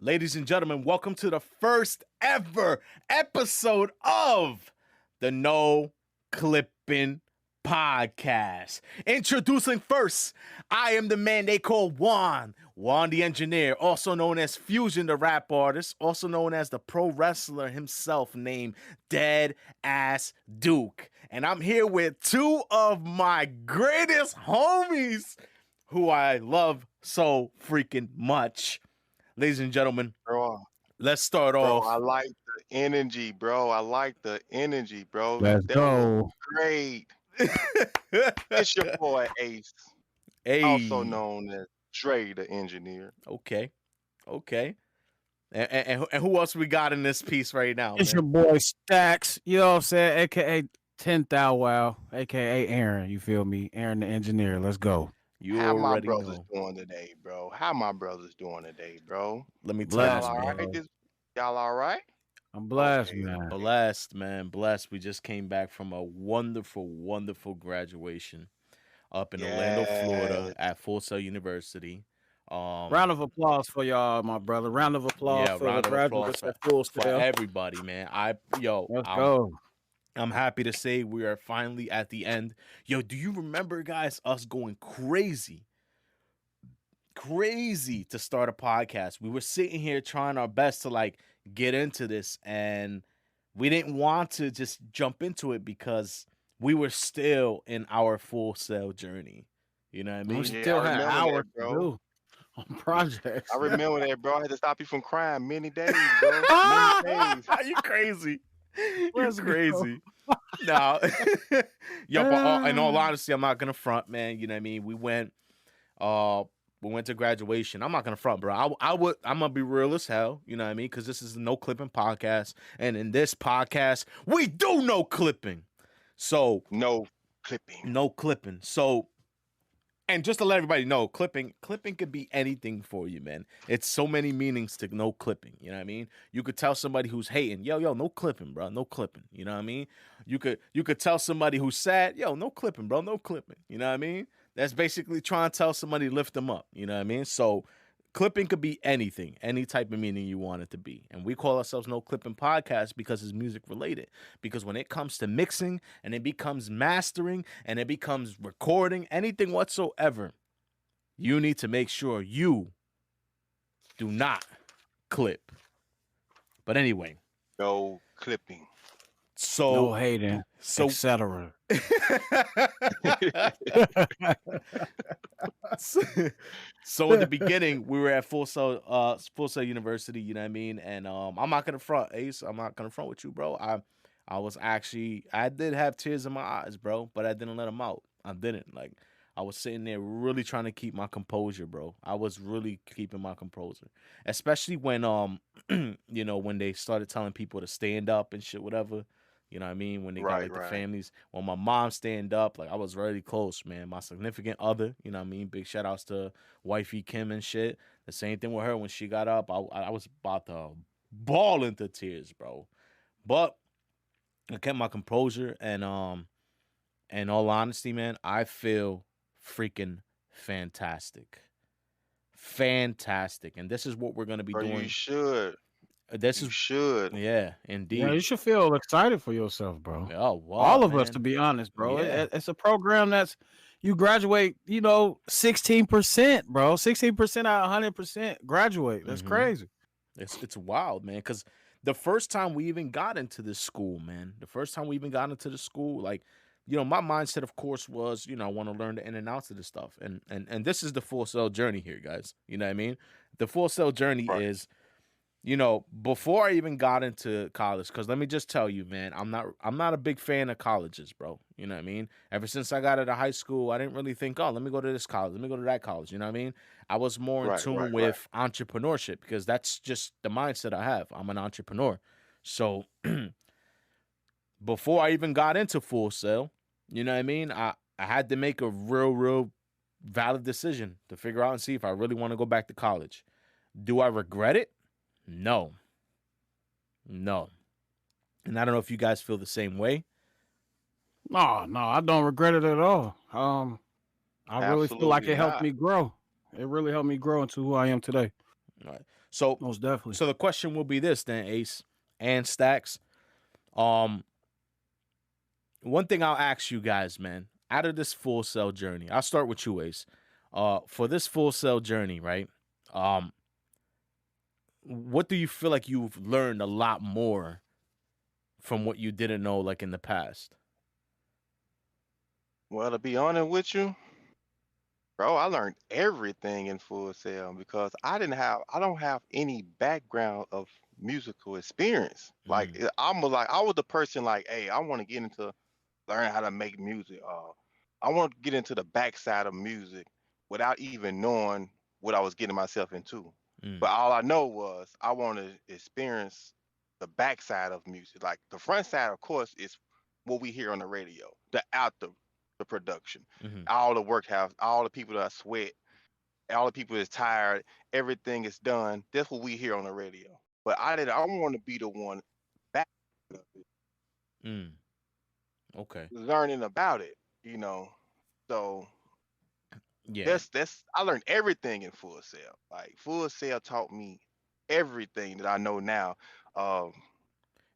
Ladies and gentlemen, welcome to the first ever episode of the No Clipping Podcast. Introducing first, I am the man they call Juan the Engineer, also known as Fusion the rap artist, also known as the pro wrestler himself named Dead Ass Duke. And I'm here with two of my greatest homies who I love so freaking much. Ladies and gentlemen, let's start off. I like the energy, bro. Let's go. Great. It's your boy Ace, also known as Dre the Engineer. Okay. And who else we got in this piece right now? It's your boy Stacks, you know what I'm saying? AKA 10th Thou Wow, AKA Aaron. You feel me? Aaron the Engineer. Let's go. How my brothers doing today, bro? Let me tell you, all right? Y'all all right? I'm blessed, man. Blessed. We just came back from a wonderful, wonderful graduation up in Orlando, Florida at Full Sail University. Round of applause for y'all, my brother. Round of applause for the graduates at Full Sail. For everybody, man. Let's go. I'm happy to say we are finally at the end. Yo, do you remember, guys, us going crazy to start a podcast? We were sitting here trying our best to get into this, and we didn't want to just jump into it because we were still in our Full Sail journey. You know what I mean? We still had hours to do on projects. I remember that, bro. I had to stop you from crying many days, bro. Are you crazy? You're crazy. No. Yo, but in all honesty, I'm not gonna front, man. You know what I mean? We went to graduation. I'm not gonna front, bro. I'm gonna be real as hell, you know what I mean? Because this is a No Clipping podcast. And in this podcast, we do no clipping. So no clipping. So, and just to let everybody know, clipping could be anything for you, man. It's so many meanings to no clipping. You know what I mean? You could tell somebody who's hating, yo, no clipping, bro, no clipping. You know what I mean? You could tell somebody who's sad, yo, no clipping, bro, no clipping. You know what I mean? That's basically trying to tell somebody to lift them up. You know what I mean? So clipping could be anything, any type of meaning you want it to be. And we call ourselves No Clipping Podcast because it's music related. Because when it comes to mixing and it becomes mastering and it becomes recording, anything whatsoever, you need to make sure you do not clip. But anyway. No clipping. So no hating, etc. So in the beginning, we were at Full Sail University, you know what I mean? And I'm not gonna front, Ace. I'm not gonna front with you, bro. I did have tears in my eyes, bro, but I didn't let them out. I didn't. I was sitting there really trying to keep my composure, bro. I was really keeping my composure. Especially when when they started telling people to stand up and shit, whatever. You know what I mean? When they got the families. When my mom stand up, I was really close, man. My significant other, you know what I mean? Big shout outs to wifey Kim and shit. The same thing with her. When she got up, I was about to bawl into tears, bro. But I kept my composure, and in all honesty, man, I feel freaking fantastic. And this is what we're gonna be doing. You should. Yeah, indeed. Yeah, you should feel excited for yourself, bro. Oh, wow, all of us, to be honest, bro. Yeah. It's a program that's you graduate, 16%, bro. 16% out of 100% graduate. That's crazy. It's wild, man. Because the first time we even got into this school, man, my mindset, of course, was, I want to learn the in and outs of this stuff. And this is the Full Sail journey here, guys. You know what I mean? The Full Sail journey is, before I even got into college, because let me just tell you, man, I'm not a big fan of colleges, bro. You know what I mean? Ever since I got out of high school, I didn't really think, let me go to this college, let me go to that college. You know what I mean? I was more in tune with entrepreneurship because that's just the mindset I have. I'm an entrepreneur. So before I even got into Full Sail, you know what I mean? I had to make a real valid decision to figure out and see if I really want to go back to college. Do I regret it? No. And I don't know if you guys feel the same way. No, I don't regret it at all. I really feel like it helped me grow. It really helped me grow into who I am today. All right. So Most definitely. So the question will be this then, Ace and Stacks. One thing I'll ask you guys, man, out of this Full Sail journey, I'll start with you, Ace. For this Full Sail journey, right? What do you feel like you've learned a lot more from what you didn't know, like in the past? Well, to be honest with you, bro, I learned everything in Full Sail because I don't have any background of musical experience. Like Mm, I was the person like, hey, I want to get into learn how to make music. I want to get into the backside of music without even knowing what I was getting myself into. mm, But all I know was I want to experience the backside of music. Like the front side, of course, is what we hear on the radio, the production, mm-hmm, all the workhouse, all the people that sweat, all the people that's tired, everything is done. That's what we hear on the radio. But I want to be the one back mm. Okay. learning about it, you know. So Yeah. that's I learned everything in Full Sail. Like Full Sail taught me everything that I know now. Um,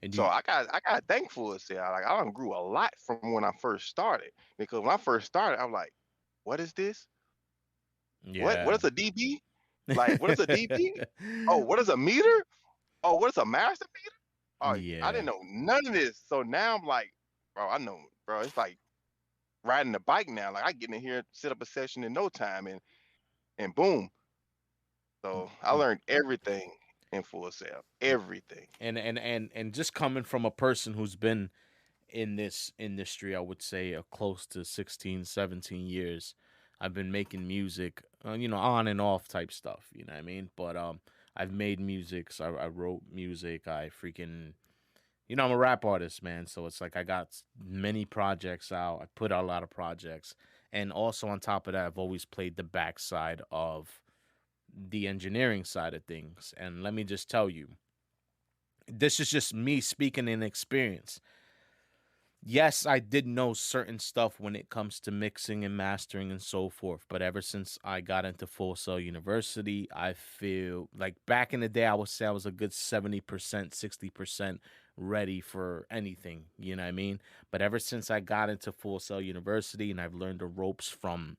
And so you, I got thankful Full Sail. Like I done grew a lot from when I first started. Because when I first started, I'm like, what is this? What yeah. is a dB? Like what is a dB? Oh, what is a meter? Oh, what is a master meter? Oh, I Yeah. didn't know none of this. So now I'm like, bro, I know, bro. It's like riding a bike now. Like I get in here, set up a session in no time, and boom. So I Mm, learned everything in Full Sail. Everything. and just coming from a person who's been in this industry, I would say close to 16, 17 years. I've been making music, on and off type stuff, you know what I mean? But I've made music, so I wrote music. I freaking, I'm a rap artist, man. So it's like I got many projects out. I put out a lot of projects. And also on top of that, I've always played the backside of the engineering side of things. And let me just tell you, this is just me speaking in experience. Yes, I did know certain stuff when it comes to mixing and mastering and so forth. But ever since I got into Full Sail University, I feel like back in the day, I would say I was a good 70%, 60% ready for anything. You know what I mean? But ever since I got into Full Sail University and I've learned the ropes from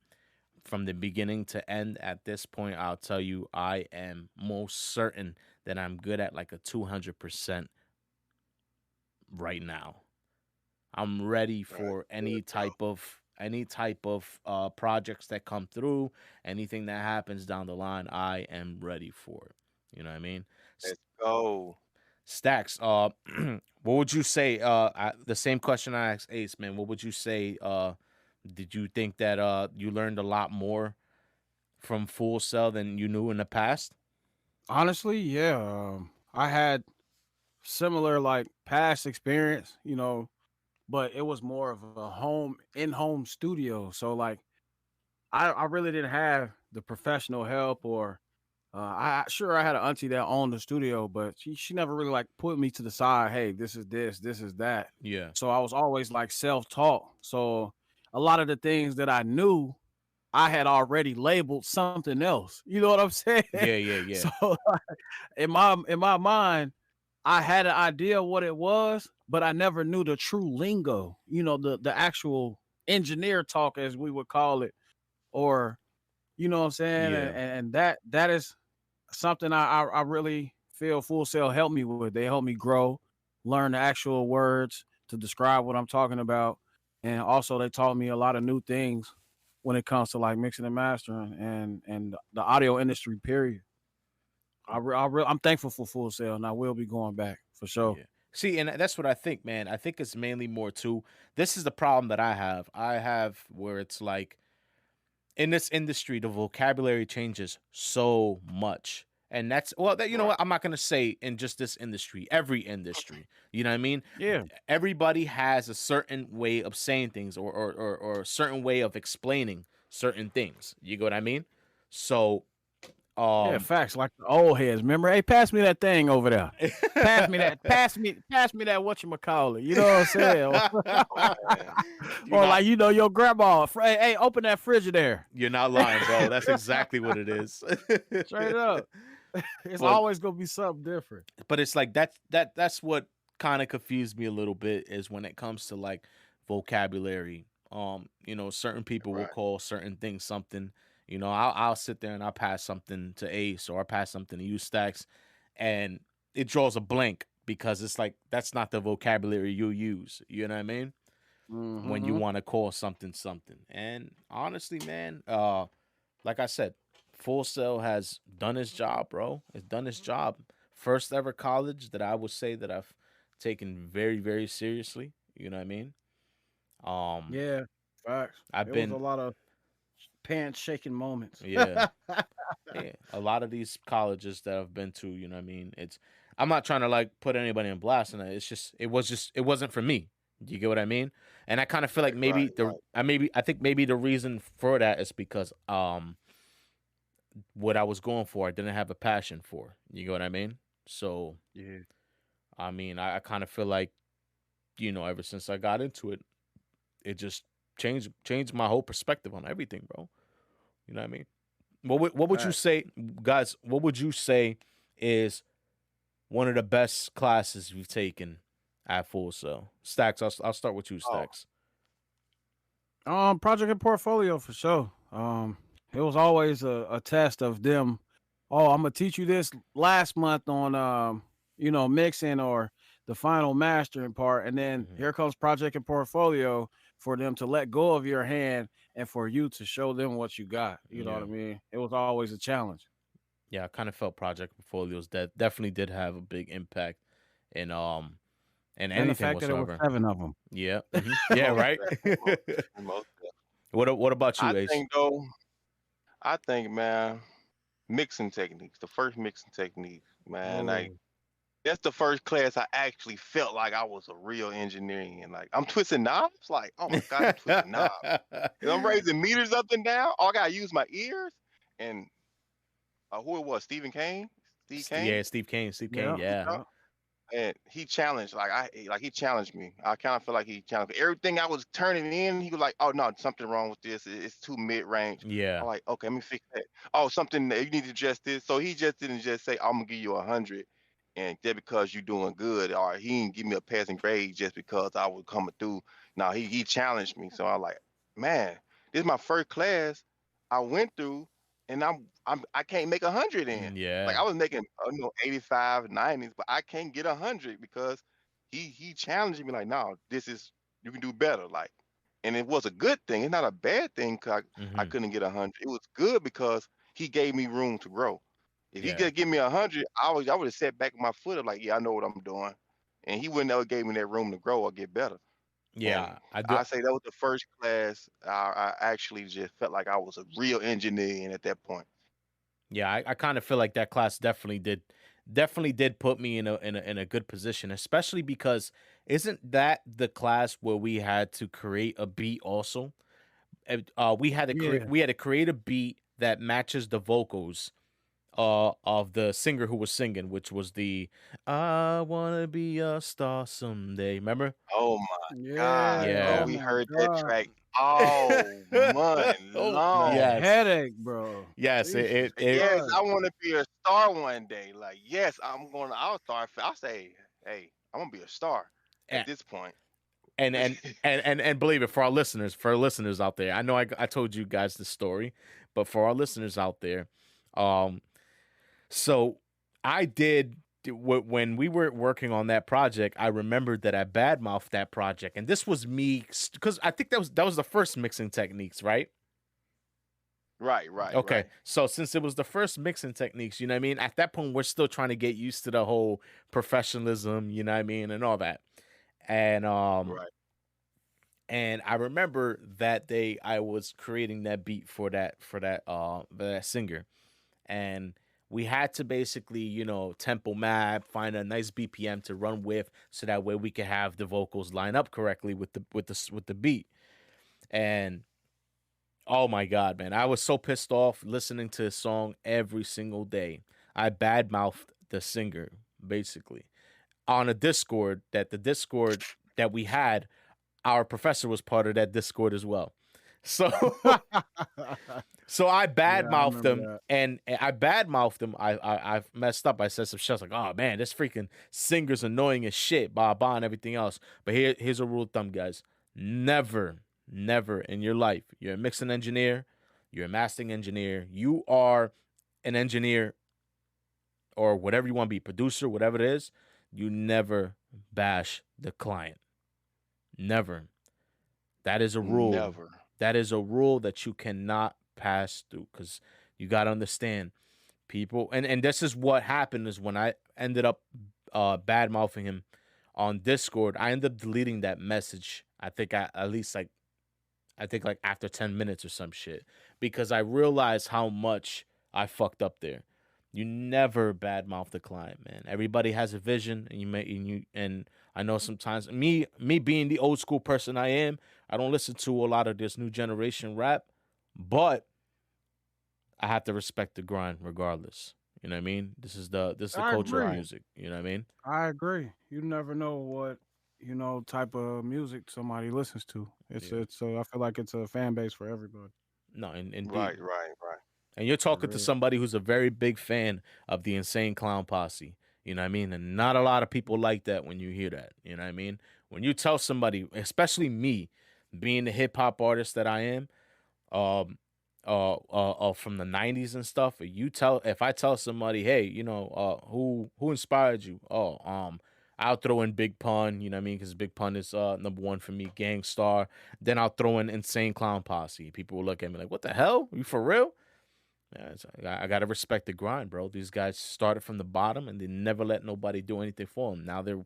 the beginning to end, at this point, I'll tell you, I am most certain that I'm good at like a 200% right now. I'm ready Right. for Good, bro. any type of projects that come through, anything that happens down the line. I am ready for it. You know what I mean? S- Let's go. Stacks. What would you say? The same question I asked Ace, man. What would you say? Did you think that you learned a lot more from Full Sail than you knew in the past? Honestly, yeah. I had similar like past experience, but it was more of a in-home studio. So like I really didn't have the professional help or I had an auntie that owned the studio, but she never really like put me to the side. Hey, this is that. Yeah. So I was always like self-taught. So a lot of the things that I knew, I had already labeled something else. You know what I'm saying? Yeah. Yeah. Yeah. So in my mind, I had an idea of what it was, but I never knew the true lingo. The actual engineer talk, as we would call it, or you know what I'm saying, Yeah. and that is something I really feel Full Sail helped me with. They helped me grow, learn the actual words to describe what I'm talking about, and also they taught me a lot of new things when it comes to like mixing and mastering and the audio industry. Period. I'm thankful for Full Sail, and I will be going back for sure. Yeah. See, and that's what I think, man. I think it's mainly more too. This is the problem that I have. I have where it's like in this industry, the vocabulary changes so much. And that's well, that you know Right. what? I'm not gonna say in just this industry, every industry. You know what I mean? Yeah, Everybody has a certain way of saying things or a certain way of explaining certain things. You get what I mean? So yeah, um facts. Like the old heads. Remember, hey, pass me that thing over there. Pass me that whatchamacallit. You know what I'm saying? Oh man. you're Or not like, your grandma, hey, open that Frigidaire. you're not lying, bro. That's exactly what it is. Straight up. It's But always gonna be something different. it's like that's what kind of confused me a little bit is when it comes to like vocabulary. Certain people will Right. call certain things something. I'll sit there and I'll pass something to Ace or I pass something to you Stacks, and it draws a blank because it's like that's not the vocabulary you use. You know what I mean? When you Mm-hmm. want to call something something. And honestly, man, like I said, Full Sail has done his job, bro. It's done its job. First ever college that I would say that I've taken very, very seriously. You know what I mean? Um, Yeah, facts. I've It was a been, lot of pants shaking moments. yeah, yeah. A lot of these colleges that I've been to, you know what I mean? I'm not trying to like put anybody in blast, and it wasn't for me. Do you get what I mean? And I kind of feel like Right. maybe Right. I think maybe the reason for that is because what I was going for, I didn't have a passion for. You get what I mean? So, Yeah. I mean, I kind of feel like, ever since I got into it, it just changed my whole perspective on everything, bro. You know what I mean? What would you Facts. say, guys? What would you say is one of the best classes you've taken at Full Sail? Stacks, I'll start with you, Oh, Stacks. Project and portfolio for sure. It was always a test of them. Oh, I'm gonna teach you this last month on mixing or the final mastering part, and then Hmm. here comes project and portfolio for them to let go of your hand and for you to show them what you got. You know what Yeah, I mean? It was always a challenge. yeah. I kind of felt Project Portfolios that definitely did have a big impact in and And the anything fact that it was whatsoever. 7 of them. Yeah. Yeah, most right? definitely. Most definitely. What about I you, Ace? think though, I think, man, mixing techniques, the first mixing technique, man, like Oh. that's the first class I actually felt like I was a real engineer in. Like I'm twisting knobs, like, oh my God, I'm twisting knobs. And I'm raising meters up and down. All I gotta use my ears. And who it was, Stephen Kane? Steve Kane? Yeah, Steve Kane. Steve Kane, Yeah. yeah. Yup. Yeah. And he challenged, he challenged me. I kind of feel like he challenged me. Everything I was turning in, he was like, "Oh no, something wrong with this. It's too mid range." Yeah. I'm like, "Okay, let me fix that." Oh, something that you need to adjust this. So he just didn't just say, "I'm gonna give you 100," and just because you're doing good, or he didn't give me a passing grade just because I was coming through. No, he challenged me. So I'm like, man, this is my first class I went through, and I can't make 100 in. Like Yeah. I was making 85, 90s, but I can't get 100 because he challenged me like, no, this is you can do better. Like, and it was a good thing. It's not a bad thing 'cause I Hmm. couldn't get 100. It was good because he gave me room to grow. If he Yeah. just give me 100, I would have set back my foot up like, yeah, I know what I'm doing, and he wouldn't ever gave me that room to grow or get better. And Yeah. I do. I say that was the first class I actually just felt like I was a real engineer in at that point. Yeah, I kind of feel like that class definitely did put me in a good position, especially because isn't that the class where we had to create a beat also? Yeah. We had to create a beat that matches the vocals of the singer who was singing, which was the "I wanna be a star someday." Remember? Oh my God, Yeah. bro, Oh Yeah. we my heard that god. track all month Oh long. Man, yes, headache, bro. yes. It Jesus it, it Yes, Christ. I want to be a star one day. Like, yes, I'll start. I'll say, hey, I'm gonna be a star at a- this point. and believe it, for our listeners out there. I know I told you guys the story, but for our listeners out there, um, so I did when we were working on that project. I remembered that I badmouthed that project, and this was me because I think that was the first mixing techniques, right? Right, right, Okay, right. so since it was the first mixing techniques, you know what I mean? At that point, we're still trying to get used to the whole professionalism, you know what I mean, and all that. And Right. and I remember that day I was creating that beat for that singer, and we had to basically, tempo map, find a nice BPM to run with, so that way we could have the vocals line up correctly with the beat. And oh my god, man, I was so pissed off listening to the song every single day. I badmouthed the singer basically on a Discord. That the Discord that we had, our professor was part of that Discord as well. So So I Yeah, I badmouthed remember him, that. and I badmouthed him. I messed up. I said some shit. I was like, oh man, this freaking singer's annoying as shit, blah blah, and everything else. But here's a rule of thumb, guys: never in your life, you're a mixing engineer, you're a mastering engineer, you are an engineer or whatever you want to be, producer, whatever it is. You never bash the client. Never. That is a rule. Never. That is a rule that you cannot pass through because you got to understand people. And this is what happened is when I ended up bad mouthing him on Discord, I ended up deleting that message. I think at least like, I think like after 10 minutes or some shit because I realized how much I fucked up there. You never badmouth the client, man. Everybody has a vision, and and I know sometimes me being the old school person I am, I don't listen to a lot of this new generation rap, but I have to respect the grind regardless. You know what I mean? This is the I culture of agree. music. You know what I mean? I agree. You never know what type of music somebody listens to. It's Yeah. I feel like it's a fan base for everybody. No, indeed. Right, right, right. And you're It talking to is. somebody who's a very big fan of the Insane Clown Posse. You know what I mean? And not a lot of people like that when you hear that. You know what I mean? When you tell somebody, especially me, being the hip hop artist that I am, um, from the '90s and stuff, if I tell somebody, hey, who inspired you? I'll throw in Big Pun. You know what I mean? Because Big Pun is number one for me, Gangstar. Then I'll throw in Insane Clown Posse. People will look at me like, what the hell? You for real? Yeah, I gotta respect the grind, bro. These guys started from the bottom and they never let nobody do anything for them. Now they're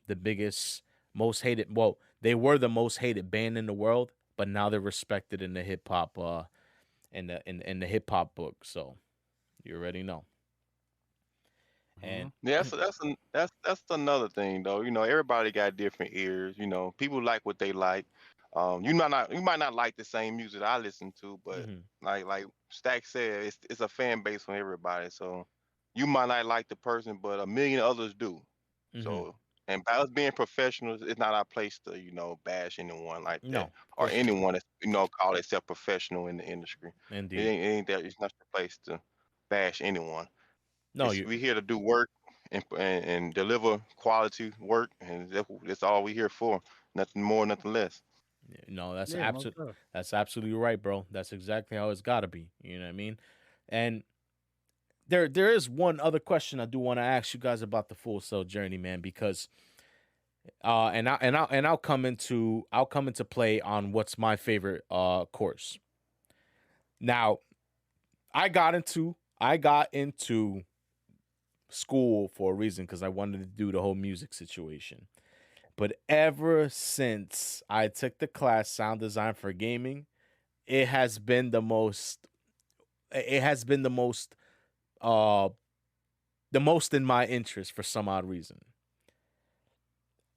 the biggest, most hated. Well, they were the most hated band in the world, but now they're respected in the hip hop in the hip hop book. So you already know. And Mhm. Yeah, that's another thing though. Everybody got different ears. People like what they like. You might not like the same music I listen to, but mhm, like Stack said, it's a fan base for everybody. So you might not like the person, but a million others do. mhm. So and by us being professionals, it's not our place to bash anyone like that No, or for sure. anyone that's call itself professional in the industry. It Indeed. ain't, it ain't that. It's not your place to bash anyone. No, It's you we here to do work and deliver quality work, and that's all we here for. Nothing more, nothing less. no, Yeah, most definitely. that's absolutely right, bro. That's exactly how it's gotta be. You know what I mean? And there is one other question I do want to ask you guys about the Full Sail journey, man, because I'll come into play on what's my favorite course. Now, I got into school for a reason because I wanted to do the whole music situation. But ever since I took the class sound design for gaming, it has been the most it has been uh the most in my interest for some odd reason.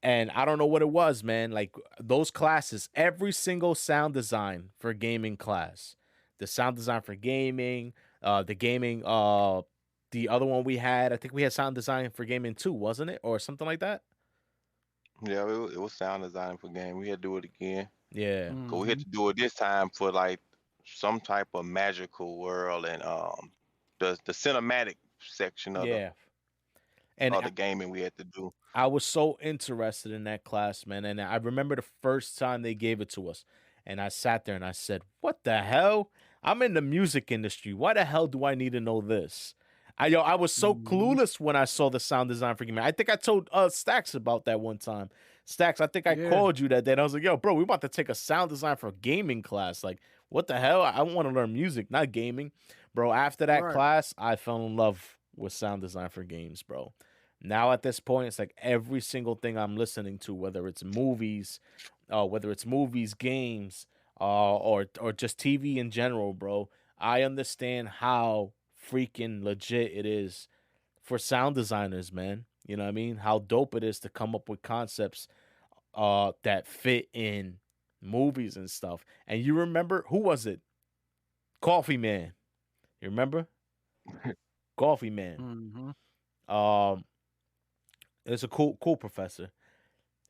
And I don't know what it was, man. Like those classes, every single sound design for gaming class, the sound design for gaming, the gaming, the other one we had, I think we had sound design for gaming too, wasn't it, or something like that? Yeah, it was sound design for game. We had to do it again. Yeah, Cause we had Mhm. to do it this time for like some type of magical world and the cinematic section of the yeah. And of the gaming we had to do. I was so interested in that class, man. And I remember the first time they gave it to us. And I sat there and I said, what the hell? I'm in the music industry. Why the hell do I need to know this? I was so Mhm. clueless when I saw the sound design for gaming. I think I told Stacks about that one time. Stacks, I think I Yeah. called you that day. And I was like, yo, bro, we about to take a sound design for gaming class. Like, what the hell? I want to learn music, not gaming. Bro, after that Right. class, I fell in love with sound design for games, bro. Now at this point, it's like every single thing I'm listening to, whether it's movies, games, or just TV in general, bro. I understand how freaking legit it is for sound designers, man. You know what I mean? How dope it is to come up with concepts that fit in movies and stuff. And you remember who was it? Coffee Man. You remember? Coffee Man. Mhm. Um, it's a cool professor.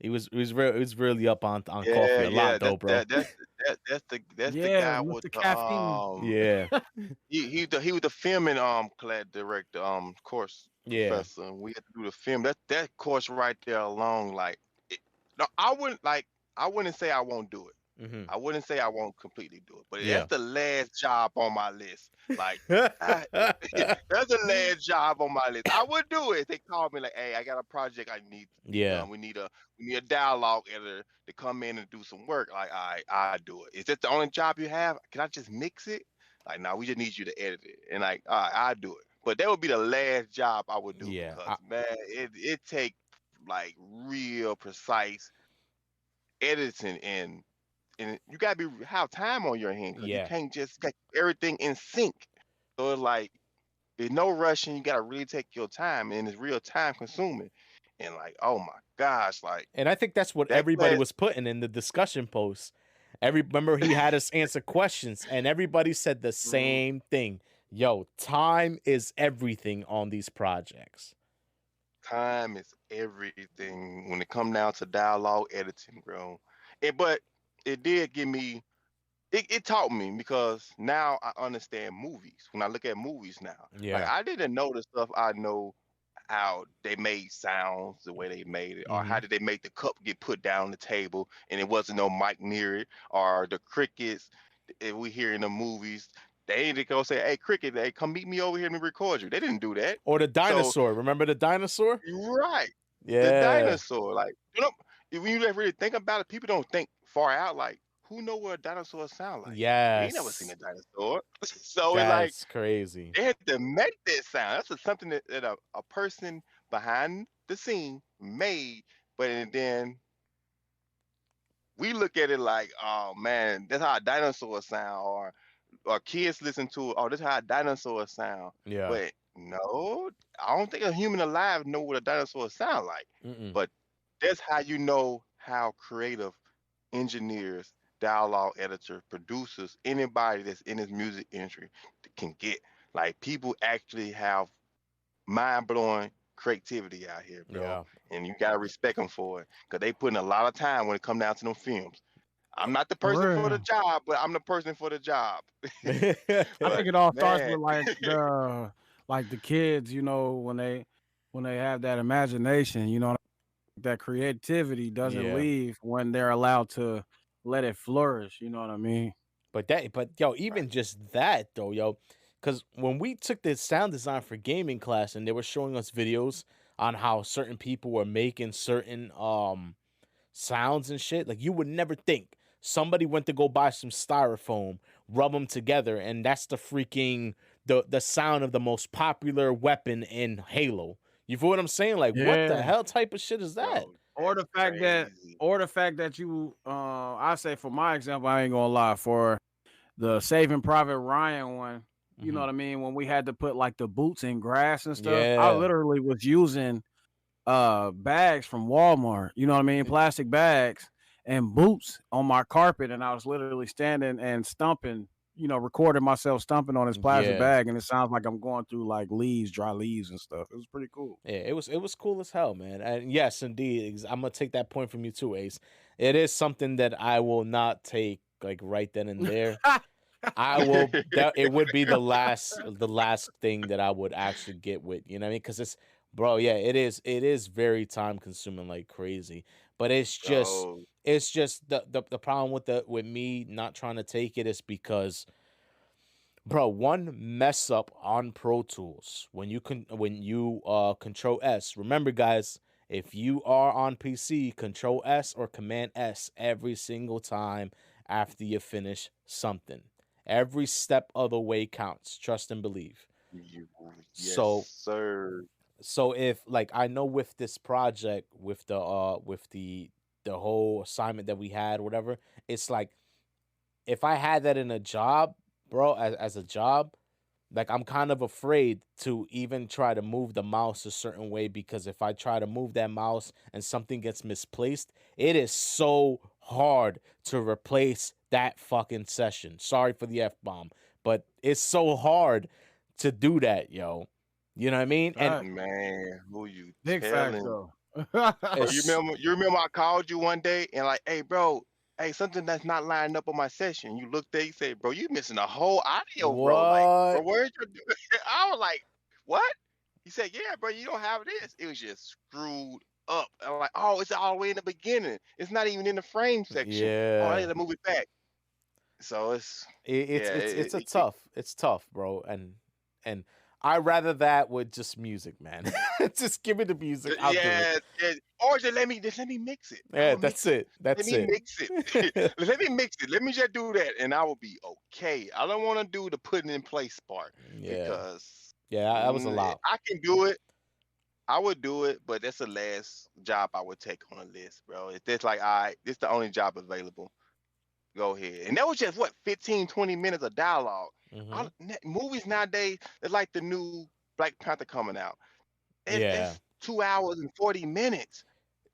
He was really up on coffee Yeah, a lot yeah. though, bro. That's the Yeah, guy with Mr. the Caffeine. Yeah, he was the filming class director course yeah. professor, and we had to do the film. That course right there alone, like, it, no, I wouldn't say I won't do it. Hmm. I wouldn't say I won't completely do it, but that's Yeah. the last job on my list. Like, I, that's the last job on my list. I would do it. They called me like, "Hey, I got a project I need to be Yeah. done. We need a dialogue editor to come in and do some work." Like, I do it. Is that the only job you have? Can I just mix it? Like, no, we just need you to edit it. And like, all right, I do it. But that would be the last job I would do Yeah. because, man, it take like real precise editing, and you gotta have time on your hand because you Yeah. can't just get everything in sync. So it's like there's no rushing. You gotta really take your time, and it's real time consuming. And like, oh my gosh, like And I think that's what that everybody class. was putting in the discussion posts. Remember he had us answer questions, and everybody said the Mhm. same thing. Yo, time is everything on these projects. Time is everything when it come down to dialogue editing, bro. But it did give me it taught me because now I understand movies. When I look at movies now, like Yeah. I didn't know the stuff I know how they made sounds the way they made it, or Hmm. how did they make the cup get put down the table and it wasn't no mic near it, or the crickets we hear in the movies. They didn't go say, "Hey, cricket, hey, come meet me over here and record you." They didn't do that. Or the So dinosaur. Remember the dinosaur? you're right, the Yeah. dinosaur, like, when you really think about it, people don't think far out. Like, who know what a dinosaur sound like? We ain't never seen Yes. a dinosaur, so it's like That's crazy. they had to make that sound. That's something that a person behind the scene made. But and then we look at it like, oh man, that's how a dinosaur sound, or kids listen to it, oh, that's how a dinosaur sound. Yeah. But no, I don't think a human alive know what a dinosaur sound like. Mm-mm. But that's how you know how creative engineers, dialogue editor, producers, anybody that's in this music industry can get. Like, people actually have mind blowing creativity out here, bro. Yeah. And you gotta respect them for it, cause they put in a lot of time when it come down to them films. I'm not the person For for the real. job, but I'm the person for the job. I But think it all starts man, with like the kids, when they have that imagination, that creativity doesn't Yeah. leave when they're allowed to let it flourish, you know what I mean? But yo, even just that though, yo, because when we took the sound design for gaming class and they were showing us videos on how certain people were making certain sounds and shit, like you would never think somebody went to go buy some styrofoam, rub them together, and that's the freaking the sound of the most popular weapon in Halo. You feel what I'm saying? Like, what the Yeah. hell type of shit is that? bro, Or that's the fact that crazy. or the fact that I say for my example, I ain't gonna lie, for the Saving Private Ryan one, you know Mhm. what I mean? When we had to put like the boots in grass and stuff, I Yeah. literally was using bags from Walmart, you know what I mean? Plastic bags and boots on my carpet, and I was literally standing and stumping, recording myself stumping on this plastic Yeah. bag, and it sounds like I'm going through like dry leaves and stuff. It was pretty cool. Yeah, it was cool as hell, man. And yes, indeed, I'm gonna take that point from you too, Ace. It is something that I will not take like right then and there. I will. That it would be the last thing that I would actually get with. You know what I mean? Because it's, bro. Yeah, it is. It is very time consuming like crazy. But Bro, it's just the problem with me not trying to take it is because, bro, one mess up on Pro Tools when you Control S. Remember, guys, if you are on PC, Control S or Command S every single time after you finish something. Every step of the way counts. Trust and believe. you, So yes, sir. so if like I know with this project with the whole assignment that we had, whatever, it's like if I had that in a job, bro, as a job, like I'm kind of afraid to even try to move the mouse a certain way because if I try to move that mouse and something gets misplaced, it is so hard to replace that fucking session. Sorry for the F bomb, but it's so hard to do that, yo. You know what I mean? And Fact. Man, who you Big facts telling? though. Bro, It's you remember I called you one day and like, hey, bro, hey, something that's not lining up on my session. You looked there, you said, bro, you missing a whole audio, bro. Like, bro, what? where's your? I was like, what? He said, yeah, bro, you don't have this. It was just screwed up. I'm like, oh, it's all the way in the beginning. It's not even in the frame section. Oh, I Yeah. had to move it back. So it's It's yeah, it's it's a it it's tough, bro. And I rather that with just music, man. Just give me the music, I'll do it. yeah, yeah. Or just let me mix it. I'm Yeah, gonna that's mix it. it. Let That's me it. mix it. Let me mix it. Let me just do that, and I will be okay. I don't want to do the putting in place part Yeah. because Yeah, that was a lot. I can do it. I would do it, but that's the last job I would take on the list, bro. It's just like, all right, this the only job available. Go ahead. And that was just what 15, 20 minutes of dialogue. Hmm. Movies nowadays, they're like the new Black Panther coming out. Yeah. It's 2 hours and 40 minutes.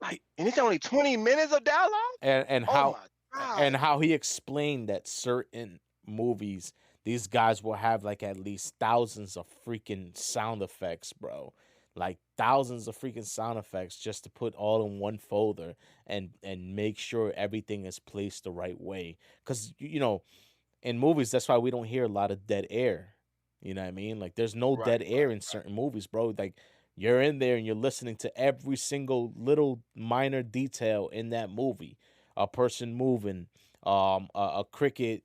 I- Like, and it's only 20 minutes of dialogue? and Oh how my God. and how he explained that certain movies, these guys will have like at least thousands of freaking sound effects, bro. Like thousands of freaking sound effects just to put all in one folder and make sure everything is placed the right way. Cause in movies, that's why we don't hear a lot of dead air. You know what I mean? Like there's no Right, dead air in right. certain movies, bro. Like you're in there and you're listening to every single little minor detail in that movie. A person moving, a cricket,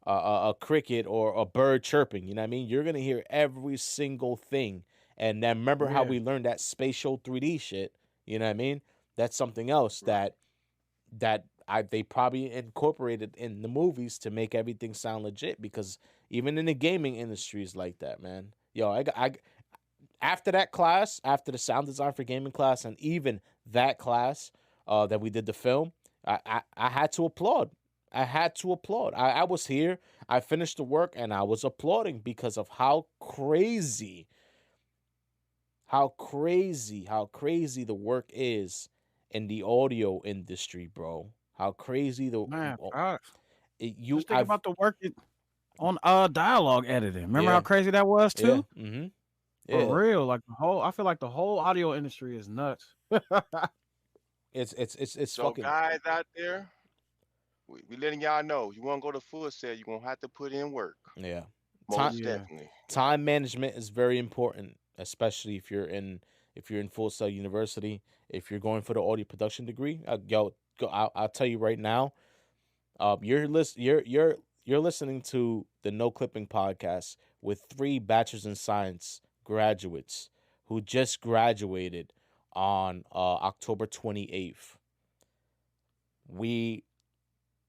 a cricket or a bird chirping. You know what I mean? You're gonna hear every single thing. And then remember how Yeah. we learned that spatial 3D shit. You know what I mean? That's something else Right. that they probably incorporated in the movies to make everything sound legit because even in the gaming industry is like that, man. Yo, after that class, after the sound design for gaming class, and even that class that we did the film, I had to applaud. I had to applaud. I was here. I finished the work and I was applauding because of how crazy the work is in the audio industry, bro. How crazy Man, oh, facts. you Just think I've about the work on dialogue editing. Remember how yeah crazy that was yeah too? For yeah. real. Like I feel like the whole audio industry is nuts. It's So fucking guys out there, we letting y'all know you want to go to Full Sail, you're gonna have to put in work. yeah. Time Most Yeah. definitely. time management is very important, especially if you're in Full Sail University. If you're going for the audio production degree, I'll tell you right now. You're listening to the No Clipping podcast with three bachelors in science graduates who just graduated on October 28th. We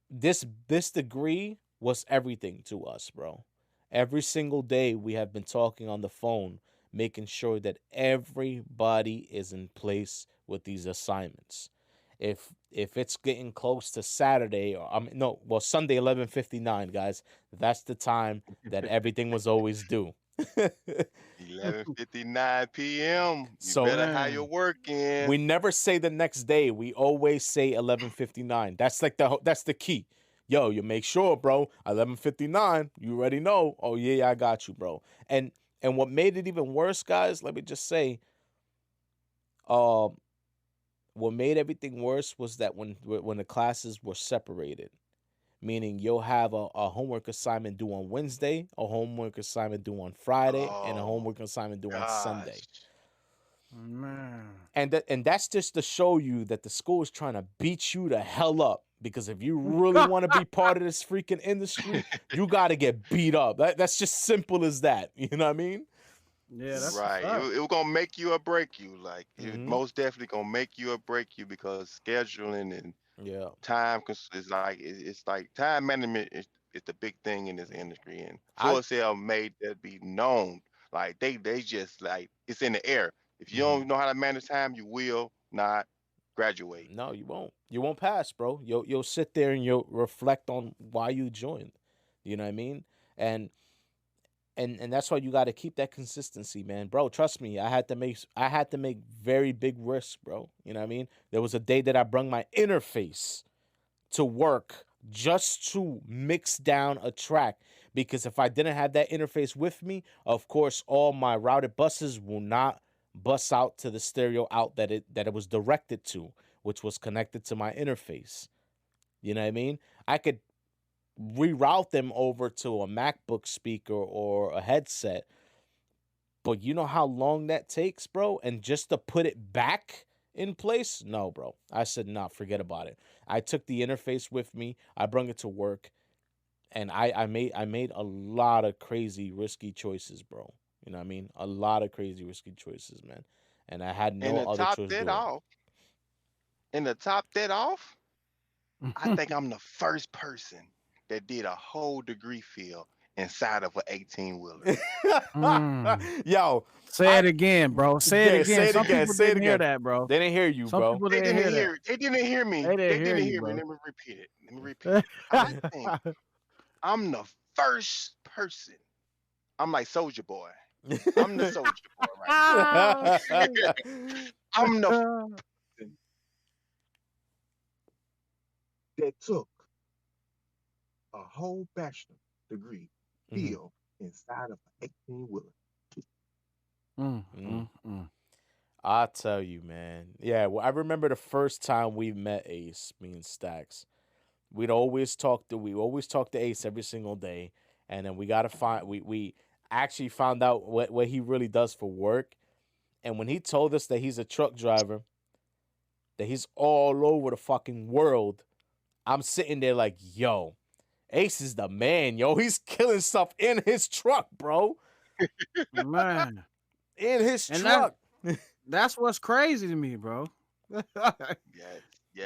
this degree was everything to us, bro. Every single day we have been talking on the phone, making sure that everybody is in place with these assignments. If it's getting close to Saturday or no, well Sunday 11:59, guys, that's the time that everything was always due. 11:59 p.m. You So better have your Man. work we in. never say the next day. We always say 11:59. That's like that's the key. Yo, you make sure, bro. 11:59. You already know. Oh yeah, I got you, bro. And what made it even worse, guys? Let me just say, um, what made everything worse was that when the classes were separated, meaning you'll have a homework assignment due on Wednesday, a homework assignment due on Friday, and a Oh homework assignment due on Sunday. gosh. Man. And that's just to show you that the school is trying to beat you the hell up. Because if you really want to be part of this freaking industry, you got to get beat up. That's just simple as that. You know what I mean? Yeah, that's what's Right. up. It was gonna make you or break you. Like it Hmm. most definitely gonna make you or break you because scheduling and Yeah. is like it's like time management is the big thing in this industry. And I. Full Sail made that be known. Like they just like it's in the air. If you Mhm. don't know how to manage time, you will not graduate. No, you won't. You won't pass, bro. You'll sit there and you'll reflect on why you joined. You know what I mean? And and that's why you got to keep that consistency, man, bro. Trust me, I had to make very big risks, bro. You know what I mean? There was a day that I brung my interface to work just to mix down a track because if I didn't have that interface with me, of course, all my routed buses will not bus out to the stereo out that it was directed to, which was connected to my interface. You know what I mean? I could reroute them over to a MacBook speaker or a headset, but you know how long that takes, bro? And just to put it back in place? No, bro. I said, nah, forget about it. I took the interface with me. I brought it to work. And I made a lot of crazy, risky choices, bro. You know what I mean? A lot of crazy, risky choices, man. And I had And no to other top choice to that do it. off, and to top that off, I think I'm the first person that did a whole degree field inside of an 18-wheeler. Yo, Say it again, bro. Say it yeah, again. say it Some again. people Say it didn't hear again. that, bro. They didn't hear you, Some bro. people They didn't didn't hear hear it. They didn't hear me. They didn't They hear didn't you, hear me. bro. Let me repeat it. Let me repeat it. I think I'm the first person. I'm like Soldier Boy. I'm the Soldier Boy right now. I'm the that. person that took a whole bachelor degree Mhm. field inside of an 18-wheeler. I tell you, man. Yeah, well, I remember the first time we met Ace, me and Stacks. We always talk to Ace every single day, and then we actually found out what he really does for work. And when he told us that he's a truck driver, that he's all over the fucking world, I'm sitting there like, yo, Ace is the man, yo. He's killing stuff in his truck, bro. Man. In his And truck. That's what's crazy to me, bro. Yes,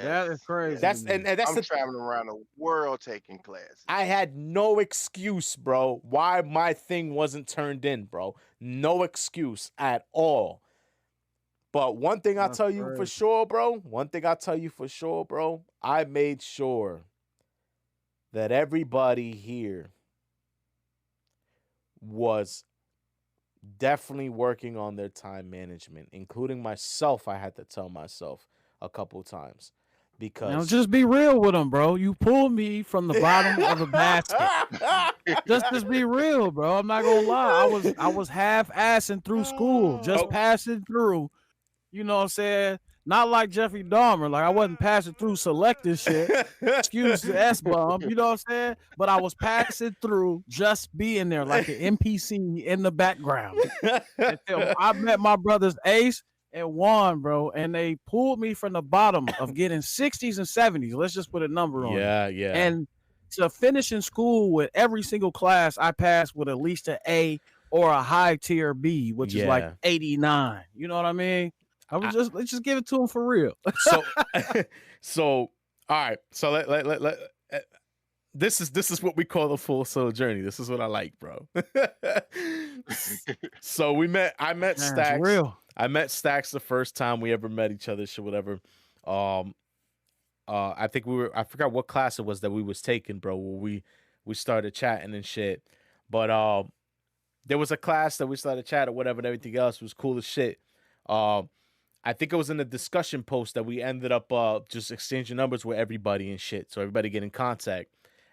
That is crazy. That's to me. and that's I'm the traveling around the world taking classes. I had no excuse, bro, why my thing wasn't turned in, bro. No excuse at all. But one thing I That's tell you for crazy. sure, bro. I made sure that everybody here was definitely working on their time management, including myself. I had to tell myself a couple times Now because just be real with him, bro. You pulled me from the bottom of the basket. Just be real, bro. I'm not gonna lie. I was half assing through school, just Oh. passing through. You know what I'm saying? Not like Jeffrey Dahmer. Like I wasn't passing through selective shit. Excuse the S-bomb. You know what I'm saying? But I was passing through, just being there like an NPC in the background. Until I met my brothers Ace and Juan, bro, and they pulled me from the bottom of getting 60s and 70s. Let's just put a number on it. Yeah. And to finish in school with every single class, I passed with at least an A or a high tier B, which is like Yeah. 89. You know what I mean? Let's just give it to him for real. So all right. So let this is what we call the full soul journey. This is what I like, bro. So I met Man, it's Stacks. real. I met Stacks the first time we ever met each other, shit, whatever. I think I forgot what class it was that we was taking, bro, where we started chatting and shit. But there was a class that we started chatting, whatever, and everything else was cool as shit. I think it was in the discussion post that we ended up just exchanging numbers with everybody and shit, so everybody get in contact.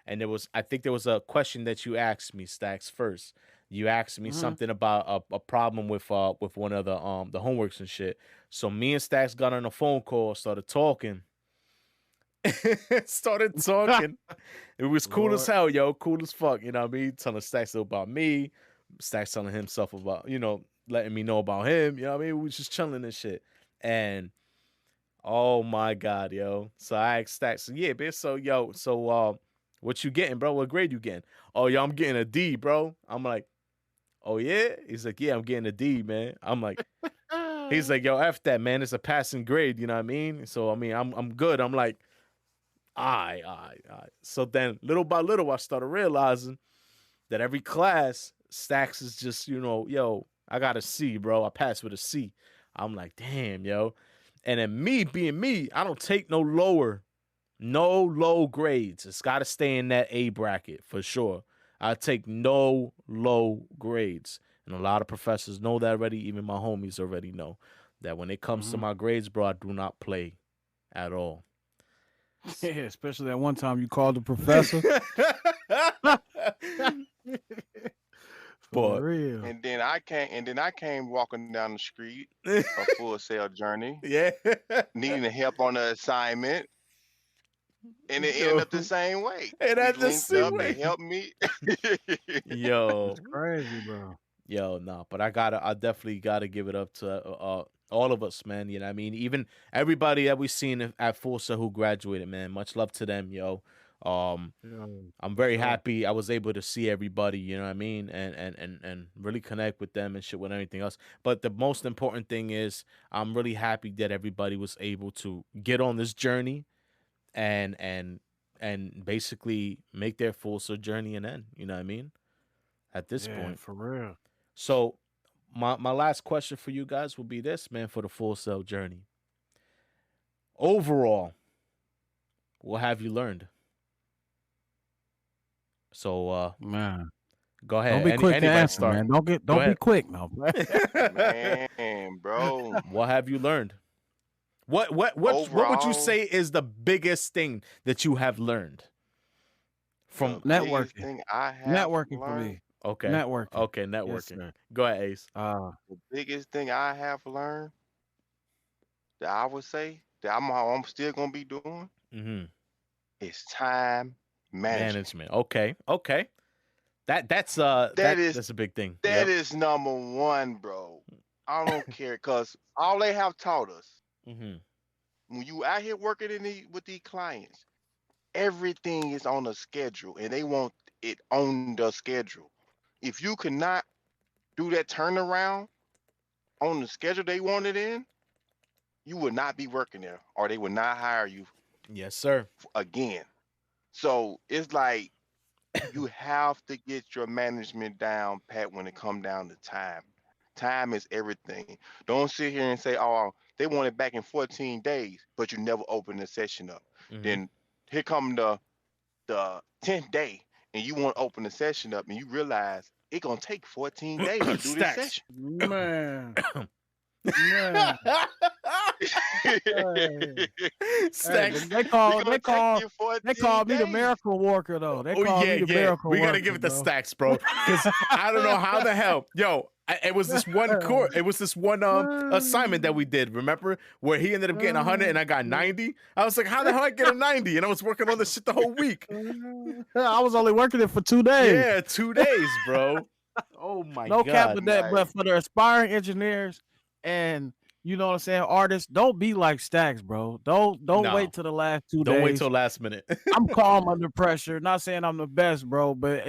And I think there was a question that you asked me, Stacks, first. You asked me something about a problem with one of the homeworks and shit. So me and Stacks got on a phone call, started talking. It was cool as hell, yo. Cool as fuck, you know what I mean? Telling Stacks about me. Stacks telling himself about, letting me know about him. You know what I mean? We was just chilling and shit. And oh my God, yo. So I asked Stacks, yeah, bitch. So what you getting, bro? What grade you getting? Oh, yo, I'm getting a D, bro. I'm like, oh yeah? He's like, yeah, I'm getting a D, man. I'm like, he's like, yo, F that, man. It's a passing grade, you know what I mean? So I mean, I'm good. I'm like, all right. So then little by little, I started realizing that every class, Stacks is just, yo, I got a C, bro. I passed with a C. I'm like, damn, yo. And then me being me, I don't take no low grades. It's got to stay in that A bracket for sure. I take no low grades. And a lot of professors know that already. Even my homies already know that when it comes to my grades, bro, I do not play at all. Yeah, especially that one time you called the professor. For But real. And then I came walking down the street, a Full Sail journey, yeah. needing help on the assignment, and it ended Yo. up the same way. And We at the linked same up, they way. helped me. Yo. That's crazy, bro. Yo, no, but I definitely gotta give it up to all of us, man. You know what I mean? Even everybody that we've seen at Full Sail who graduated, man. Much love to them, yo. Yo, I'm very sure. happy I was able to see everybody, you know what I mean, and really connect with them and shit with everything else. But the most important thing is I'm really happy that everybody was able to get on this journey and basically make their Full Sail journey and end. You know what I mean? At this Yeah, point. for real. So my last question for you guys will be this, man, for the Full Sail journey. Overall, what have you learned? So Man. go ahead. Don't be quick to Anybody answer, start. man. Go Don't be ahead. quick now. Man, bro. What have you learned? What would you Overall, say is the biggest thing that you have learned the from biggest Networking. thing I have Networking for learned, me. okay. Networking. Okay, Yes, networking. sir. Go ahead, Ace. the biggest thing I have learned that I would say that I'm still gonna be doing Mm-hmm. is time management. Management. Okay. That's That is that's a big thing. that Yep. is number one, bro. I don't care, cause all they have taught us Mm-hmm. when you out here working with these clients, everything is on a schedule, and they want it on the schedule. If you cannot do that turnaround on the schedule they want it in, you would not be working there, or they would not hire you Yes, sir. again. So it's like you have to get your management down pat when it come down to time. Time is everything. Don't sit here and say, "Oh, they want it back in 14 days," but you never open the session up. Mm-hmm. Then here come the 10th day, and you want to open the session up, and you realize it's gonna take 14 days to do this Stacks. session. Man. Man. Hey. Hey, Stacks. they It's call gonna take you they 14 call me the days. miracle worker though. They Oh call yeah, me the yeah. miracle We gotta worker, give it the bro. stacks, bro. Because I don't know how the hell, yo. It was this one It was this one assignment that we did. Remember where he ended up getting 100 and I got 90. I was like, how the hell I get a 90? And I was working on this shit the whole week. I was only working it for 2 days. Yeah, 2 days, bro. Oh my No cap god. with that, but Nice. for the aspiring engineers and you know what I'm saying, artists, don't be like Stacks, bro. Don't No. wait till the last 2 Don't wait days. till last minute. I'm calm under pressure. Not saying I'm the best, bro, but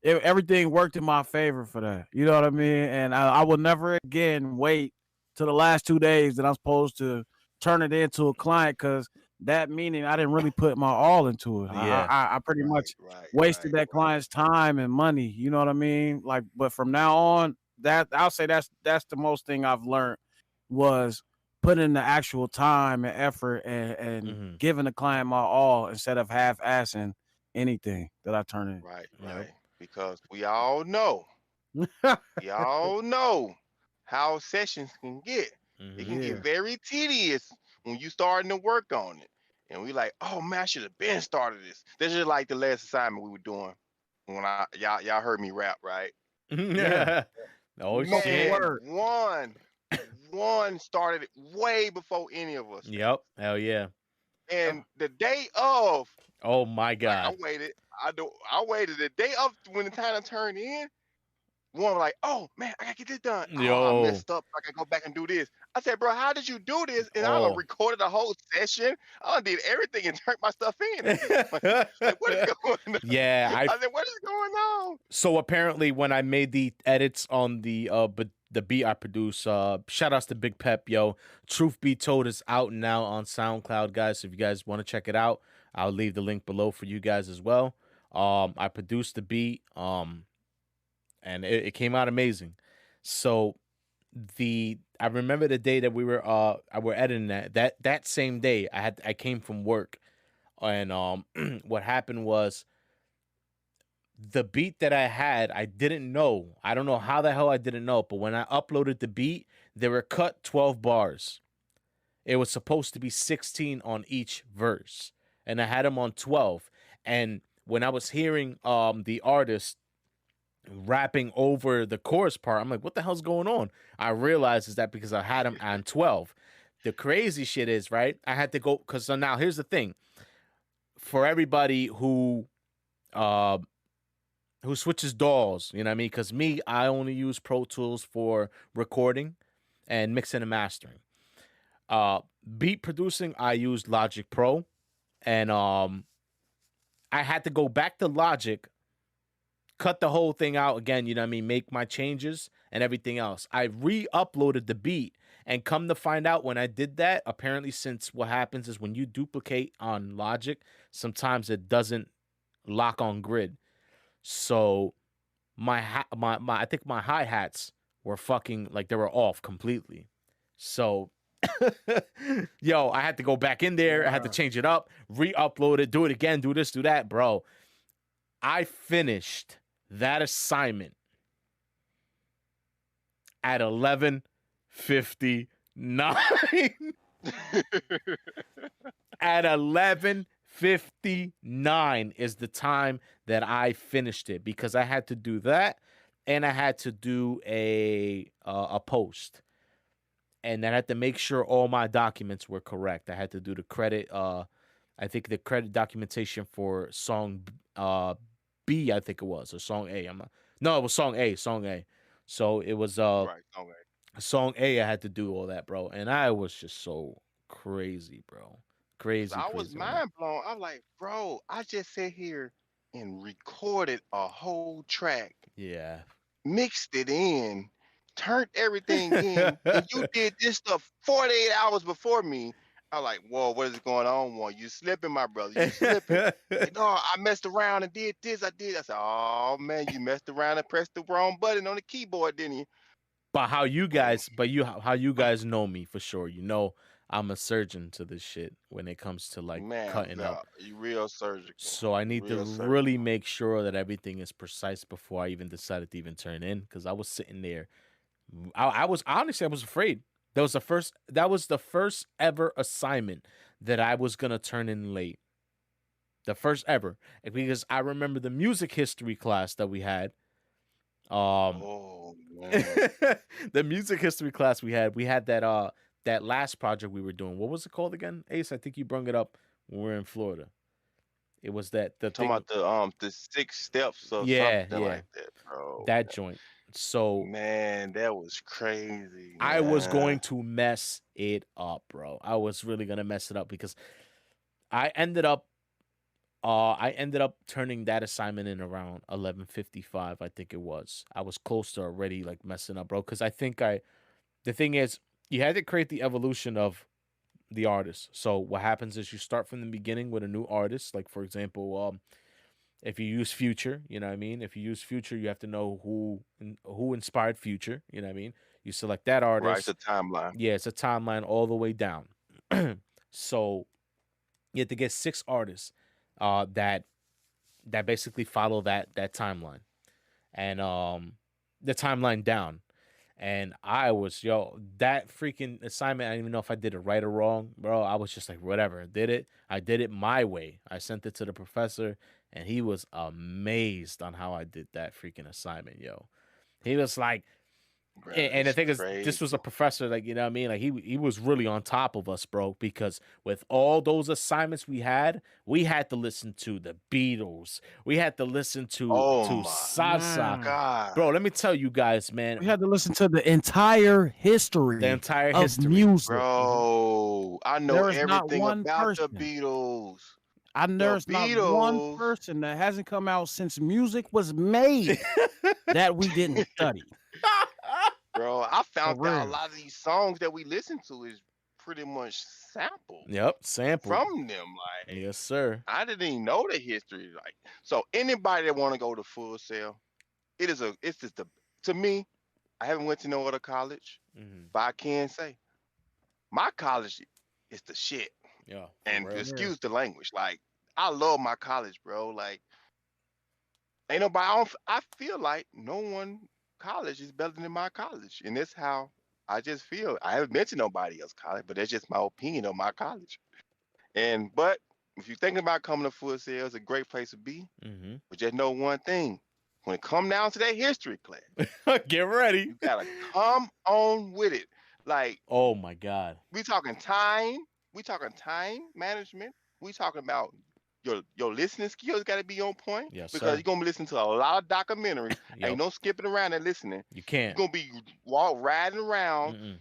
everything worked in my favor for that. You know what I mean? And I will never again wait till the last 2 days that I'm supposed to turn it into a client because that meaning I didn't really put my all into it. Yeah. I pretty much Right, wasted right, that client's time and money. You know what I mean? Like, but from now on, that I'll say that's the most thing I've learned was putting in the actual time and effort and Mhm. giving the client my all instead of half-assing anything that I turn in. right, Yep. right. Because we all know how sessions can get. It can Mhm. Yeah. get very tedious when you starting to work on it. And we like, oh man, I should have been started this. This is like the last assignment we were doing when y'all heard me rap, right? Yeah. Oh Spoken shit. word. One started it way before any of us. Yep. Hell yeah. And the day of, Oh my I god. waited. I waited the day of when the time to turn in. One was like, oh man, I gotta get this done. Oh, I Yo. messed up. I gotta go back and do this. I said, bro, how did you do this? And I done Oh. recorded the whole session. I done did everything and turned my stuff in. Like, what is going on? Yeah, I said, what is going on? so apparently when I made the edits on the beat I produced, shout outs to Big Pep, yo. Truth Be Told is out now on SoundCloud, guys. If you guys want to check it out, I'll leave the link below for you guys as well. I produced the beat, and it came out amazing. So I remember the day that we were editing that same day I came from work, and what happened was the beat that I had, I didn't know. I don't know how the hell I didn't know, but when I uploaded the beat, they were cut 12 bars. It was supposed to be 16 on each verse, and I had them on 12. And when I was hearing the artist rapping over the chorus part. I'm like, what the hell's going on? I realized is that because I had him on 12. The crazy shit is, right? I had to go because so now here's the thing. For everybody who switches DAWs, you know what I mean? Because me, I only use Pro Tools for recording and mixing and mastering. Beat producing, I used Logic Pro, and I had to go back to Logic, cut the whole thing out again, you know what I mean? Make my changes and everything else. I re-uploaded the beat, and come to find out when I did that, apparently since what happens is when you duplicate on Logic, sometimes it doesn't lock on grid. So my I think my hi-hats were fucking like they were off completely. So yo, I had to go back in there, I had to change it up, re-upload it, do it again, do this, do that, bro. I finished that assignment at 11:59. At 11:59 is the time that I finished it because I had to do that and I had to do a post. And I had to make sure all my documents were correct. I had to do the credit I think the credit documentation for song B, I think it was, or song A. No, it was song A. So it was Right. Okay. song A. I had to do all that, bro, and I was just so crazy, bro. Crazy, I was crazy. on that. mind blown. I'm like, bro, I just sat here and recorded a whole track, Yeah. mixed it in, turned everything in, and you did this stuff 48 hours before me. I'm like, whoa, what is going on? One, you slipping, my brother. You slipping. Like, no, I messed around and did this. I said, oh man, you messed around and pressed the wrong button on the keyboard, didn't you? But how you guys know me for sure. You know I'm a surgeon to this shit when it comes to like Man, cutting up. you real surgical. So I need to Real surgical. really make sure that everything is precise before I even decided to even turn in because I was sitting there. I was honestly I was afraid. That was the first ever assignment that I was gonna turn in late. The first ever because I remember the music history class that we had. Oh man. The music history class we had that last project we were doing. What was it called again? Ace, I think you brung it up when we were in Florida. It was the Talking thing, about the 6 steps or yeah, something yeah, like that, bro. that joint. So Man, that was crazy, I was man. going to mess it up, bro. I was really gonna mess it up because I ended up turning that assignment in around 11:55, I think it was. I was close to already like messing up, bro, cuz the thing is you had to create the evolution of the artist. So what happens is you start from the beginning with a new artist, like for example, if you use Future, you know what I mean? If you use Future, you have to know who inspired Future, you know what I mean? You select that Right, it's artist. a timeline. Yeah, it's a timeline all the way down. So you have to get 6 artists that basically follow that timeline and the timeline down. And I was that freaking assignment. I didn't even know if I did it right or wrong, bro. I was just like, whatever. I did it my way. I sent it to the professor, and he was amazed on how I did that freaking assignment, yo. He was like, Bro, and the it's thing is, this was a crazy. professor, like, you know what I mean? Like, he was really on top of us, bro, because with all those assignments we had to listen to the Beatles. We had to listen to Oh my Salsa. God. Bro, let me tell you guys, man, We had to listen to the entire history the entire of history. music. Bro, I know There is not everything one about the person. Beatles. There's not one Beatles. person that hasn't come out since music was made that we didn't study. Bro, I found out a real. lot of these songs that we listen to is pretty much sampled Yep, sample. from them. Like, Yes, sir. I didn't even know the history. Like, so anybody that want to go to Full Sail, it's just to me, I haven't went to no other college, but I can say my college is the shit. Yeah. And real. excuse the language, like I love my college, bro. Like, ain't nobody. I feel like no one college is better than my college, and that's how I just feel. I haven't been to nobody else college, but that's just my opinion on my college. But if you're thinking about coming to Full Sail, it's a great place to be. Mm-hmm. But just know one thing: when it come down to that history class, Get ready. you gotta come on with it. Like Oh my God. we talking time management. We talking about your listening skills got to be on point Yes, because sir. you're gonna be listening to a lot of documentaries. Yep. Ain't no skipping around and listening. You You're can't. gonna be riding around Mm-mm.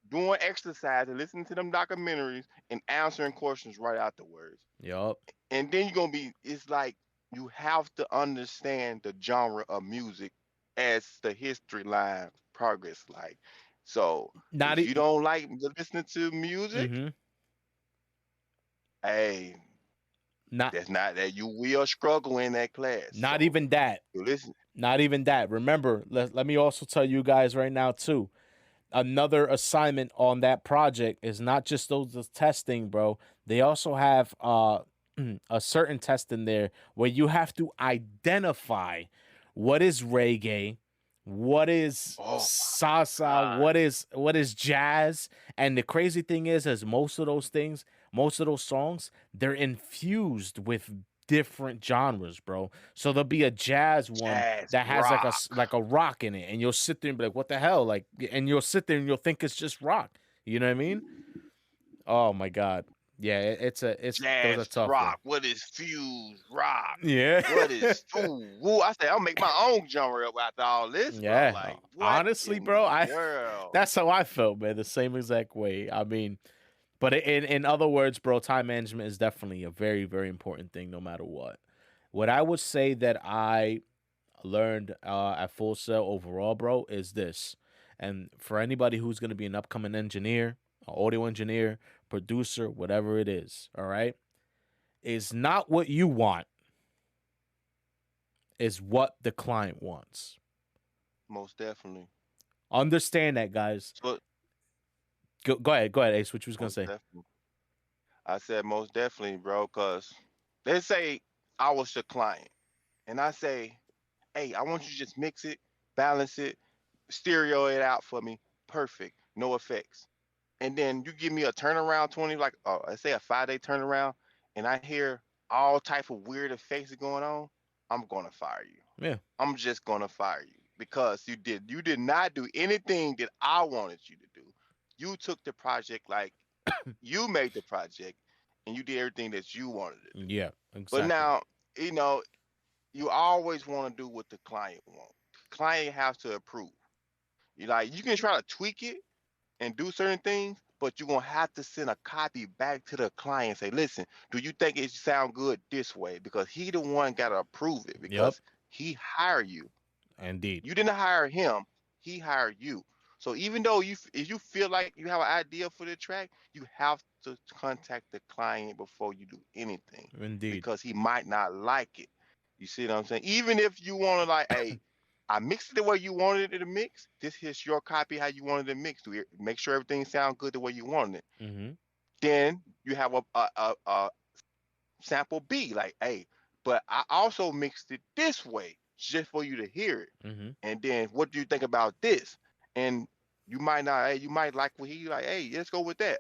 doing exercise and listening to them documentaries and answering questions right afterwards. Yup. And then you're gonna be. It's like you have to understand the genre of music as the history line progress. Like so, Not if you e- don't like listening to music, mm-hmm. hey, Not that's not that you will struggle in that class. not So even that. you listen. Not even that. Remember, let me also tell you guys right now too. Another assignment on that project is not just those testing, bro. They also have a certain test in there where you have to identify what is reggae, what is Oh salsa, God. what is jazz. And the crazy thing is most of those things, most of those songs, they're infused with different genres, bro. So there'll be a jazz one Jazz that has rock. like a rock in it, and you'll sit there and be like, "What the hell?" Like, and you'll sit there and you'll think it's just rock. You know what I mean? Oh my God, yeah, it's those are Jazz tough rock. ones. What is fused rock? Yeah, What is ooh? I say I'll make my own genre up after all this, bro. yeah. Like what Honestly, in bro, the world? that's how I felt, man. The same exact way. I mean, but in other words, bro, time management is definitely a very very important thing, no matter what. What I would say that I learned at Full Sail overall, bro, is this. And for anybody who's going to be an upcoming engineer, an audio engineer, producer, whatever it is, all right, is not what you want, is what the client wants. Most definitely. Understand that, guys. So Go ahead, Ace. What you was gonna most say? definitely. I said most definitely, bro. Cause they say I was your client, and I say, hey, I want you to just mix it, balance it, stereo it out for me, perfect, no effects. And then you give me a turnaround 20, like let's say a 5 day turnaround, and I hear all type of weird effects going on, I'm gonna fire you. Yeah, I'm just gonna fire you because you did not do anything that I wanted you to do. You took the project like you made the project and you did everything that you wanted to do. yeah, But exactly. now, you know, you always want to do what the client wants. Client has to approve. You can try to tweak it and do certain things, but you're gonna have to send a copy back to the client and say, listen, do you think it sound good this way? Because he the one gotta approve it Yep, because he hired you. indeed. You didn't hire him, he hired you. So even though if you feel like you have an idea for the track, you have to contact the client before you do anything Indeed. because he might not like it. You see what I'm saying? Even if you want to like, hey, I mixed it the way you wanted it to mix. This is your copy how you wanted it to mix. Make sure everything sounds good the way you wanted it. Mm-hmm. Then you have a sample B, like, hey, but I also mixed it this way just for you to hear it. Mm-hmm. And then what do you think about this? And you might not, hey, you might like what he like, hey, let's go with that.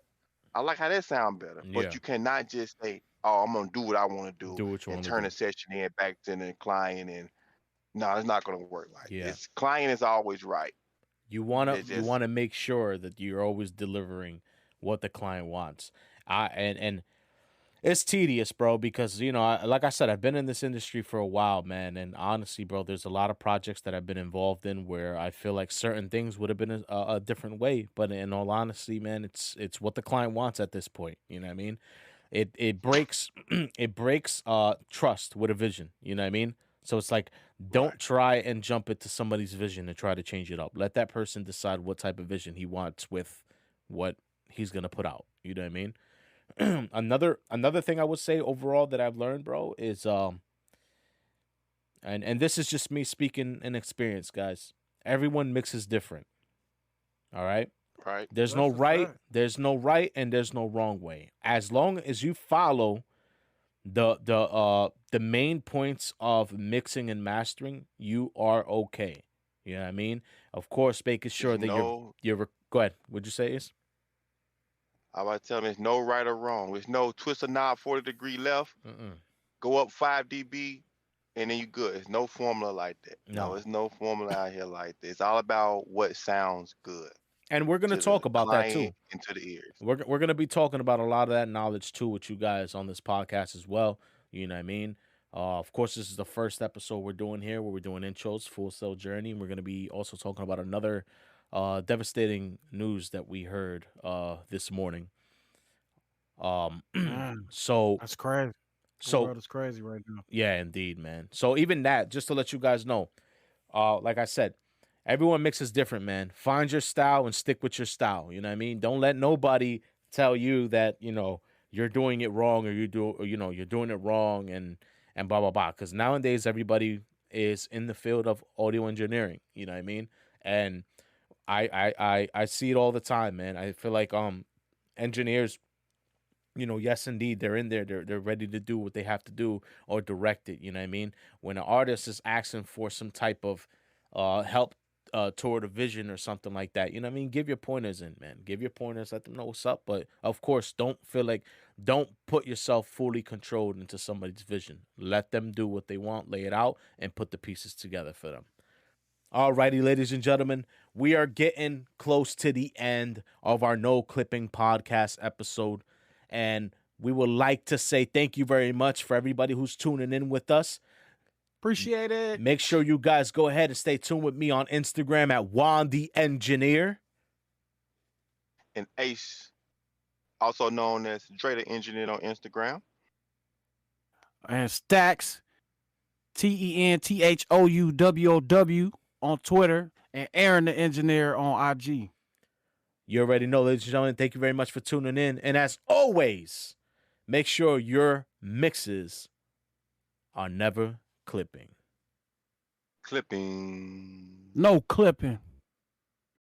I like how that sound better. Yeah. But you cannot just say, oh, I'm gonna do what I want to do Do what you and want to turn do. the session in back to the client and no, it's not gonna work like Yeah. this. Client is always right. You wanna It's you just wanna make sure that you're always delivering what the client wants. And it's tedious, bro, because like I said, I've been in this industry for a while, man, and honestly, bro, there's a lot of projects that I've been involved in where I feel like certain things would have been a different way, but in all honesty, man, it's what the client wants at this point. You know what I mean? It breaks it breaks trust with a vision. You know what I mean? So it's like right. don't try and jump into somebody's vision and try to change it up. Let that person decide what type of vision he wants with what he's gonna put out. You know what I mean? Another thing I would say overall that I've learned, bro, is and this is just me speaking in experience, guys. Everyone mixes different. All right? Right. There's That's no a right, fact. there's no right and there's no wrong way. As long as you follow the main points of mixing and mastering, you are okay. You know what I mean? Of course, making There's sure that no go ahead. What'd you say is? I about to tell them there's no right or wrong. There's no twist a knob 40-degree left, Mm-mm. go up 5 dB, and then you good. It's no formula like that. No, No. it's no formula out here like that. It's all about what sounds good And we're gonna to the talk about that client too. and to the ears. We're gonna be talking about a lot of that knowledge too with you guys on this podcast as well. You know what I mean? Of course, this is the first episode we're doing here where we're doing intros, Full Sail Journey. And we're gonna be also talking about another devastating news that we heard this morning. Man, So that's crazy. The so world is crazy right now. yeah, indeed, man. So even that, just to let you guys know, like I said, everyone mixes different, man. Find your style and stick with your style. You know what I mean? Don't let nobody tell you that, you're doing it wrong, or you're doing it wrong, and blah blah blah. Because nowadays everybody is in the field of audio engineering. You know what I mean? And I see it all the time, man. I feel like engineers, yes, indeed, they're in there. They're ready to do what they have to do or direct it. You know what I mean? When an artist is asking for some type of help toward a vision or something like that, you know what I mean? Give your pointers in, man. Give your pointers. Let them know what's up. But of course, don't put yourself fully controlled into somebody's vision. Let them do what they want, lay it out, and put the pieces together for them. Alrighty, ladies and gentlemen, we are getting close to the end of our No Clipping podcast episode. And we would like to say thank you very much for everybody who's tuning in with us. Appreciate it. Make sure you guys go ahead and stay tuned with me on Instagram at Juan the Engineer. And Ace, also known as Dre the Engineer on Instagram. And Stacks, TENTHOUWOW on Twitter, and Aaron the Engineer on IG. You already know, ladies and gentlemen, thank you very much for tuning in. And as always, make sure your mixes are never clipping. Clipping. No clipping.